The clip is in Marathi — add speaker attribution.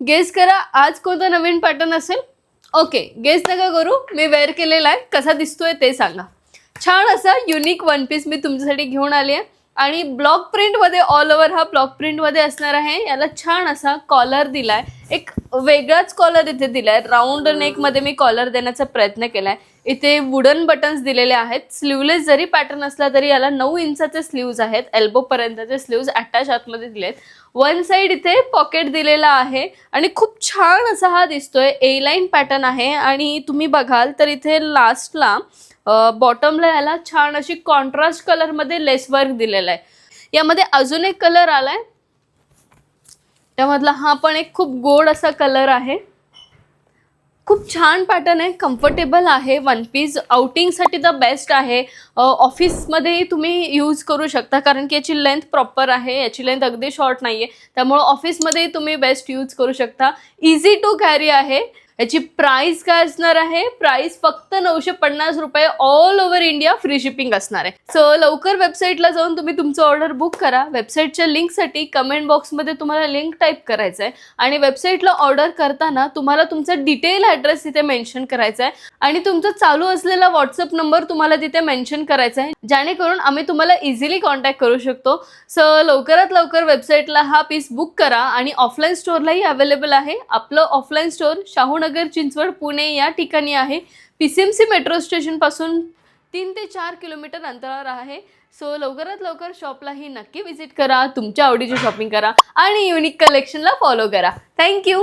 Speaker 1: गेस करा आज कोणता नवीन पॅटर्न असेल. ओके, गेस नका करू, मी वेअर केलेला आहे, कसा दिसतोय ते सांगा. छान असा युनिक वन पीस मी तुमच्यासाठी घेऊन आली आहे आणि ब्लॉक प्रिंटमध्ये ऑल ओव्हर हा ब्लॉक प्रिंटमध्ये असणार आहे. याला छान असा कॉलर दिलाय, एक वेगळाच कॉलर इथे दिलाय. राऊंड नेकमध्ये मी कॉलर देण्याचा प्रयत्न केलाय. इथे वुडन बटन्स दिलेले आहेत. स्लीवलेस जरी पॅटर्न असला तरी याला 9 इंचाचे स्लीव्ज आहेत. एल्बो पर्यंतचे स्लीव्ज अटॅच आतमध्ये दिलेत. वन साइड इथे पॉकेट दिलेला आहे आणि खूप छान असा हा दिसतोय. ए लाईन पॅटर्न आहे आणि तुम्ही बघाल तर इथे लास्टला बॉटमला याला छान अशी कॉन्ट्रास्ट कलरमध्ये लेस वर्क दिलेला आहे. यामध्ये अजून एक कलर आलाय, त्यामधला हा पण एक खूप गोड असा कलर आहे. खूप छान पॅटर्न आहे, कम्फर्टेबल आहे. वन पीस आउटिंगसाठी द बेस्ट आहे. ऑफिसमध्येही तुम्ही यूज करू शकता कारण की याची लेंथ प्रॉपर आहे. याची लेंथ अगदी शॉर्ट नाही आहे, त्यामुळे ऑफिसमध्येही तुम्ही बेस्ट यूज करू शकता. इझी टू कॅरी आहे. याची प्राइस काय असणार आहे? प्राइस फक्त 950 रुपये. All over India free shipping असणार आहे. सो लवकर वेबसाईटला जाऊन तुम्ही तुमचं ऑर्डर बुक करा. वेबसाईटच्या लिंकसाठी कमेंट बॉक्समध्ये तुम्हाला लिंक टाईप करायचं आहे आणि वेबसाईटला ऑर्डर करताना तुम्हाला तुमचा डिटेल ॲड्रेस तिथे मेन्शन करायचा आहे आणि तुमचा चालू असलेला व्हॉट्सअप नंबर तुम्हाला तिथे मेन्शन करायचा आहे, जेणेकरून आम्ही तुम्हाला इझिली कॉन्टॅक्ट करू शकतो. सो लवकरात लवकर वेबसाईटला हा पीस बुक करा आणि ऑफलाईन स्टोअरलाही अवेलेबल आहे. आपलं ऑफलाईन स्टोअर शाहूनगर, चिंचवड, पुणे या ठिकाणी आहे. PCMC मेट्रो स्टेशनपासून 3 ते 4 किलोमीटर अंतरावर आहे. सो लवकरात लवकर शॉपलाही नक्की व्हिजिट करा, तुमच्या आवडीची शॉपिंग करा आणि युनिक कलेक्शनला फॉलो करा. थँक्यू.